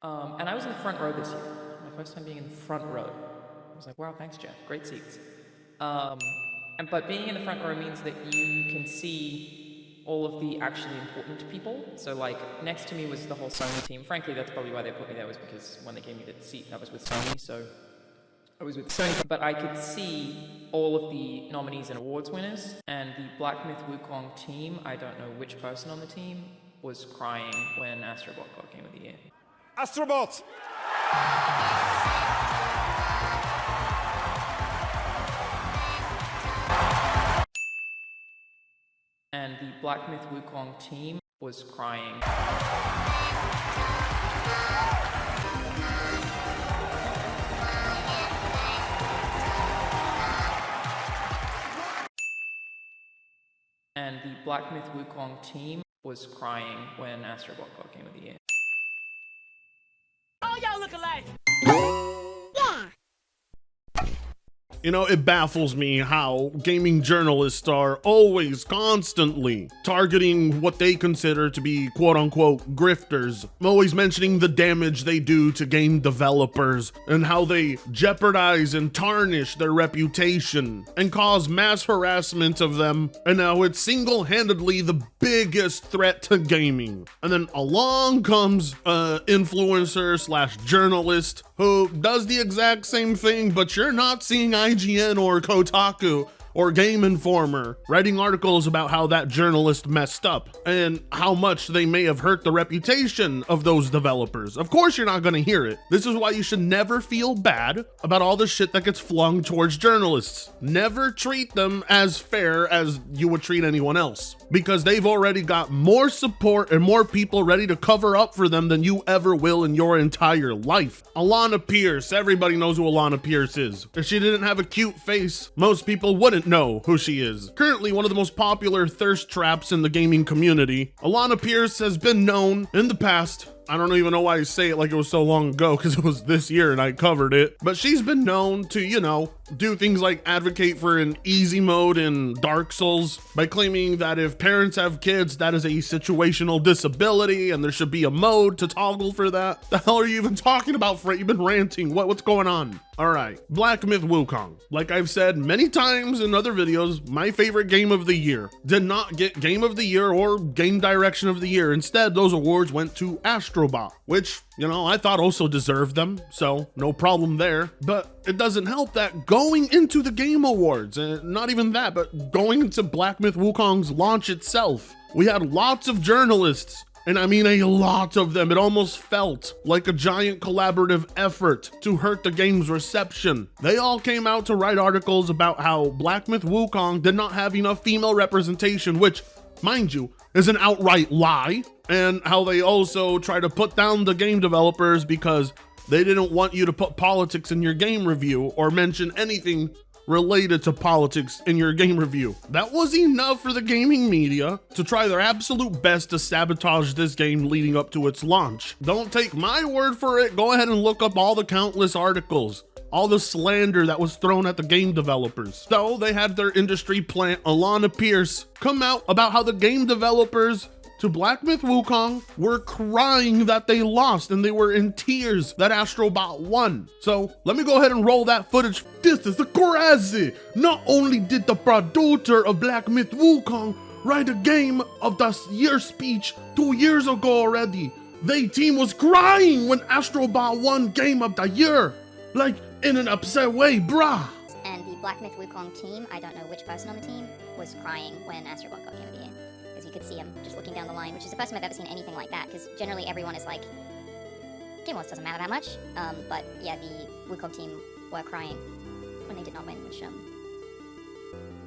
And I was in the front row this year. My first time being in the front row. I was like, wow, thanks, Jeff. Great seats. But being in the front row means that you can see all of the actually important people. So, like, next to me was the whole Sony team. Frankly, that's probably why they put me there, was because when they gave me the seat, that was with Sony, so I was with Sony. But I could see all of the nominees and awards winners, and the Black Myth Wukong team, I don't know which person on the team, was crying when Astrobot got Game of the Year. Astrobot! And the Black Myth Wukong team was crying. And the Black Myth Wukong team was crying when Astrobot got Game of the Year. Oh, y'all look alike! You know, it baffles me how gaming journalists are always constantly targeting what they consider to be quote-unquote grifters, always mentioning the damage they do to game developers and how they jeopardize and tarnish their reputation and cause mass harassment of them, and now it's single-handedly the biggest threat to gaming. And then along comes an influencer slash journalist who does the exact same thing, but you're not seeing IGN or Kotaku or Game Informer writing articles about how that journalist messed up and how much they may have hurt the reputation of those developers. Of course you're not gonna hear it. This is why you should never feel bad about all the shit that gets flung towards journalists. Never treat them as fair as you would treat anyone else, because they've already got more support and more people ready to cover up for them than you ever will in your entire life. Alannah Pearce, everybody knows who Alannah Pearce is. If she didn't have a cute face, most people wouldn't know who she is. Currently one of the most popular thirst traps in the gaming community, Alannah Pearce has been known in the past, I don't even know why I say it like it was so long ago, because it was this year and I covered it, but she's been known to, you know, do things like advocate for an easy mode in Dark Souls by claiming that if parents have kids, that is a situational disability and there should be a mode to toggle for that. The hell are you even talking about, Fred? You've been ranting. What's going on? All right, Black Myth Wukong. Like I've said many times in other videos, my favorite game of the year did not get Game of the Year or Game Direction of the Year. Instead, those awards went to Astrobot, which, you know, I thought also deserved them, so no problem there. But it doesn't help that going into the Game Awards, and not even that, but going into Black Myth Wukong's launch itself, we had lots of journalists, and I mean a lot of them. It almost felt like a giant collaborative effort to hurt the game's reception. They all came out to write articles about how Black Myth Wukong did not have enough female representation, which, mind you, is an outright lie, and how they also try to put down the game developers because they didn't want you to put politics in your game review or mention anything related to politics in your game review. That was enough for the gaming media to try their absolute best to sabotage this game leading up to its launch. Don't take my word for it. Go ahead and look up all the countless articles, all the slander that was thrown at the game developers. So they had their industry plant, Alannah Pearce, come out about how the game developers to Black Myth Wukong were crying that they lost and they were in tears that Astrobot won. So let me go ahead and roll that footage. This is crazy. Not only did the producer of Black Myth Wukong write a game of the year speech 2 years ago already, they team was crying when Astrobot won Game of the Year. Like, in an upset way, brah. And the Black Myth Wukong team, I don't know which person on the team, was crying when Astrobot got Game of the Year. Because you could see him just looking down the line, which is the first time I've ever seen anything like that, because generally everyone is like, Game Awards doesn't matter that much. But yeah, the Wukong team were crying when they did not win, which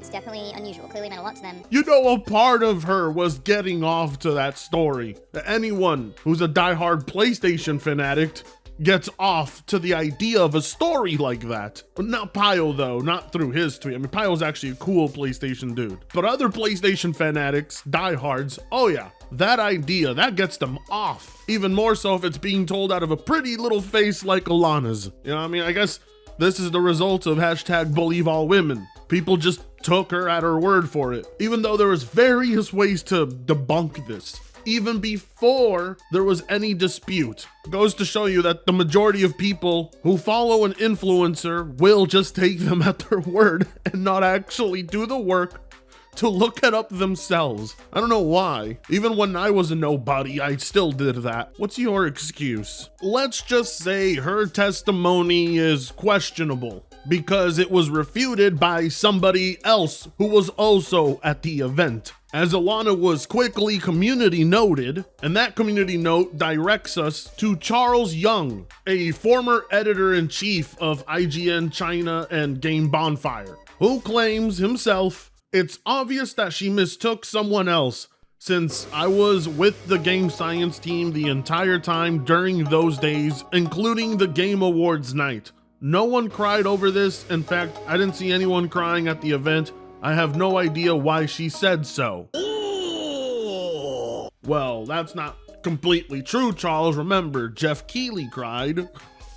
is definitely unusual. Clearly meant a lot to them. You know, a part of her was getting off to that story. Anyone who's a diehard PlayStation fanatic gets off to the idea of a story like that. But not Pio though, not through his tweet. I mean, Pio's actually a cool PlayStation dude. But other PlayStation fanatics, diehards, oh yeah, that idea, that gets them off. Even more so if it's being told out of a pretty little face like Alannah's. You know what I mean? I guess this is the result of #BelieveAllWomen. People just took her at her word for it, even though there was various ways to debunk this. even before there was any dispute. Goes to show you that the majority of people who follow an influencer will just take them at their word and not actually do the work to look it up themselves. I don't know why. Even when I was a nobody, I still did that. What's your excuse? Let's just say her testimony is questionable because it was refuted by somebody else who was also at the event. As Alannah was quickly community noted, and that community note directs us to Charles Young, a former editor-in-chief of IGN China and Game Bonfire, who claims himself, "It's obvious that she mistook someone else, since I was with the game science team the entire time during those days, including the Game Awards night. No one cried over this. In fact, I didn't see anyone crying at the event. I have no idea why she said so." Well, that's not completely true, Charles. Remember, Jeff Keighley cried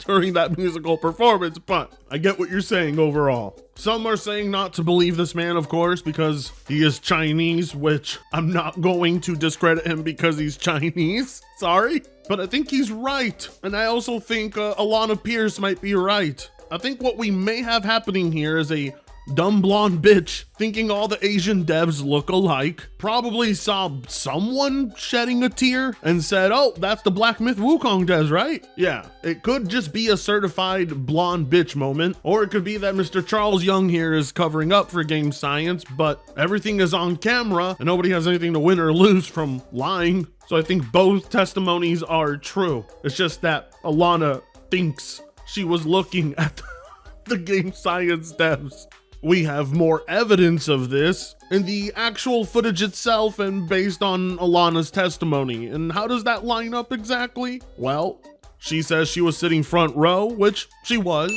during that musical performance, but I get what you're saying overall. Some are saying not to believe this man, of course, because he is Chinese, which I'm not going to discredit him because he's Chinese. Sorry. But I think he's right. And I also think Alannah Pearce might be right. I think what we may have happening here is a dumb blonde bitch thinking all the Asian devs look alike, probably saw someone shedding a tear and said, "Oh, that's the Black Myth Wukong devs, right?" Yeah, it could just be a certified blonde bitch moment, or it could be that Mr. Charles Young here is covering up for game science, but everything is on camera and nobody has anything to win or lose from lying. So I think both testimonies are true. It's just that Alannah thinks she was looking at the game science devs. We have more evidence of this in the actual footage itself and based on Alannah's testimony. And how does that line up exactly? Well, she says she was sitting front row, which she was,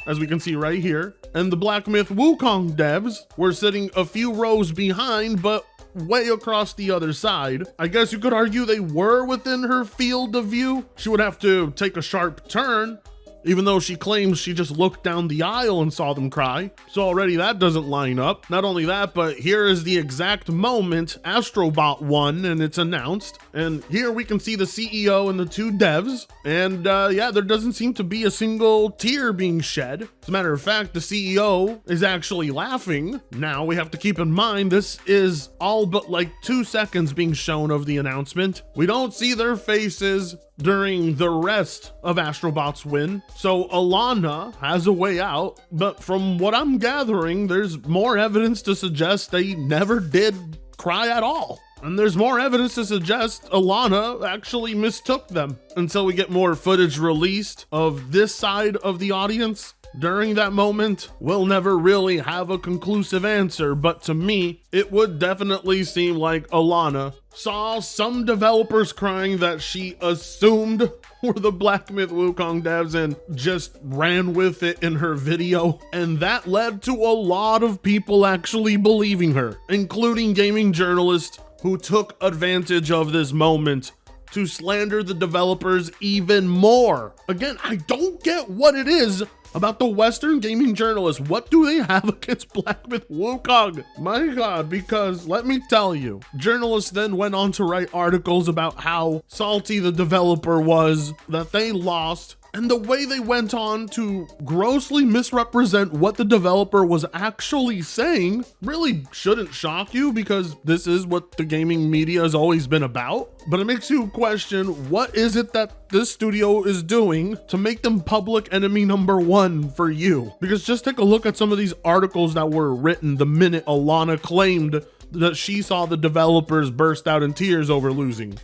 as we can see right here. And the Black Myth Wukong devs were sitting a few rows behind, but way across the other side. I guess you could argue they were within her field of view. She would have to take a sharp turn, even though she claims she just looked down the aisle and saw them cry. So already that doesn't line up. Not only that, but here is the exact moment Astrobot won and it's announced. And here we can see the CEO and the two devs. And yeah, there doesn't seem to be a single tear being shed. As a matter of fact, the CEO is actually laughing. Now we have to keep in mind, this is all but like 2 seconds being shown of the announcement. We don't see their faces during the rest of Astrobot's win. So Alannah has a way out, but from what I'm gathering, there's more evidence to suggest they never did cry at all. And there's more evidence to suggest Alannah actually mistook them. Until we get more footage released of this side of the audience during that moment, we'll never really have a conclusive answer, but to me, it would definitely seem like Alannah saw some developers crying that she assumed were the Black Myth Wukong devs and just ran with it in her video. And that led to a lot of people actually believing her, including gaming journalists who took advantage of this moment to slander the developers even more. Again, I don't get what it is about the Western gaming journalists. What do they have against Black Myth Wukong? My God, because let me tell you, journalists then went on to write articles about how salty the developer was, that they lost, and the way they went on to grossly misrepresent what the developer was actually saying really shouldn't shock you, because this is what the gaming media has always been about. But it makes you question, what is it that this studio is doing to make them public enemy number one for you? Because just take a look at some of these articles that were written the minute Alannah claimed that she saw the developers burst out in tears over losing.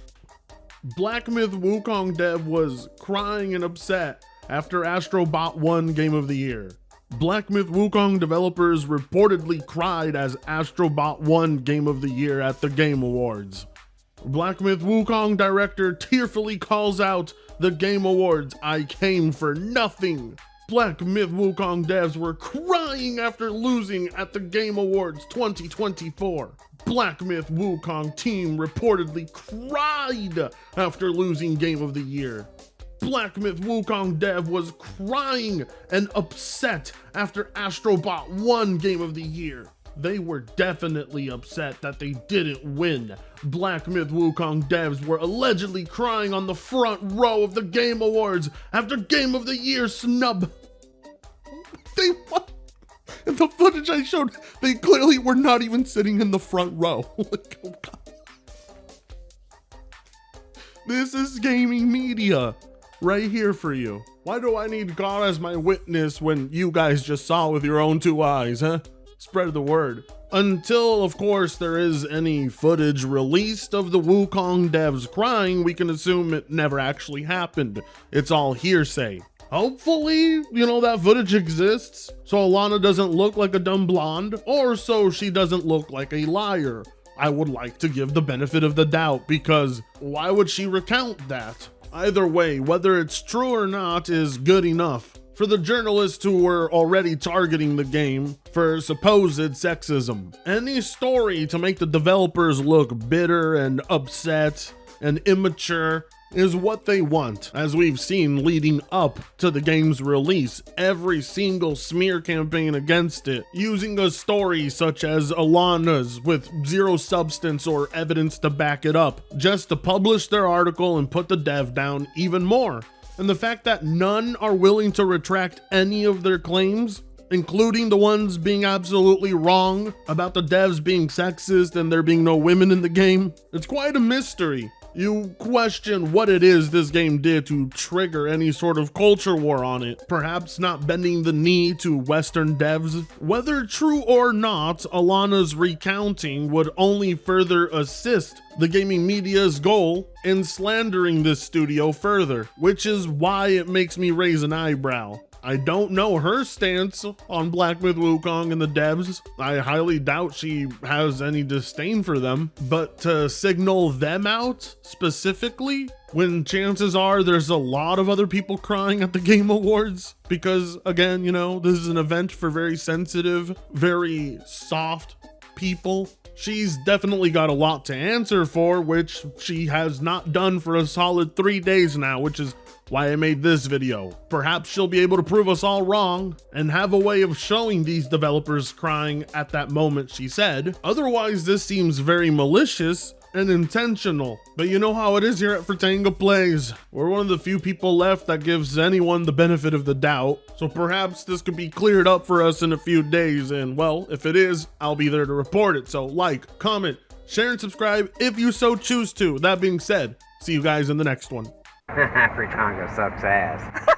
Black Myth Wukong dev was crying and upset after Astrobot won Game of the Year. Black Myth Wukong developers reportedly cried as Astrobot won Game of the Year at the Game Awards. Black Myth Wukong director tearfully calls out the Game Awards, "I came for nothing." Black Myth Wukong devs were crying after losing at the Game Awards 2024. Black Myth Wukong team reportedly cried after losing Game of the Year. Black Myth Wukong dev was crying and upset after Astrobot won Game of the Year. They were definitely upset that they didn't win. Black Myth Wukong devs were allegedly crying on the front row of the Game Awards after Game of the Year snub. In the footage I showed, they clearly were not even sitting in the front row. Like, oh God. This is gaming media right here for you. Why do I need God as my witness when you guys just saw with your own two eyes, huh? Spread the word. Until, of course, there is any footage released of the Wukong devs crying, we can assume it never actually happened. It's all hearsay. Hopefully, that footage exists, so Alannah doesn't look like a dumb blonde, or so she doesn't look like a liar. I would like to give the benefit of the doubt, because why would she recount that? Either way, whether it's true or not is good enough for the journalists who were already targeting the game for supposed sexism. Any story to make the developers look bitter and upset and immature is what they want, as we've seen leading up to the game's release. Every single smear campaign against it, using a story such as Alannah's with zero substance or evidence to back it up, just to publish their article and put the dev down even more. And the fact that none are willing to retract any of their claims, including the ones being absolutely wrong about the devs being sexist and there being no women in the game, it's quite a mystery. You question what it is this game did to trigger any sort of culture war on it, perhaps not bending the knee to Western devs. Whether true or not, Alannah's recounting would only further assist the gaming media's goal in slandering this studio further, which is why it makes me raise an eyebrow. I don't know her stance on Black Myth Wukong and the devs. I highly doubt she has any disdain for them, but to signal them out specifically when chances are there's a lot of other people crying at the Game Awards, because again, this is an event for very sensitive, very soft people. She's definitely got a lot to answer for, which she has not done for a solid 3 days now, which is why I made this video. Perhaps she'll be able to prove us all wrong and have a way of showing these developers crying at that moment, she said. Otherwise, this seems very malicious and intentional. But you know how it is here at Fratanga Plays. We're one of the few people left that gives anyone the benefit of the doubt. So perhaps this could be cleared up for us in a few days. And well, if it is, I'll be there to report it. So like, comment, share, and subscribe if you so choose to. That being said, see you guys in the next one. Fratanga sucks ass.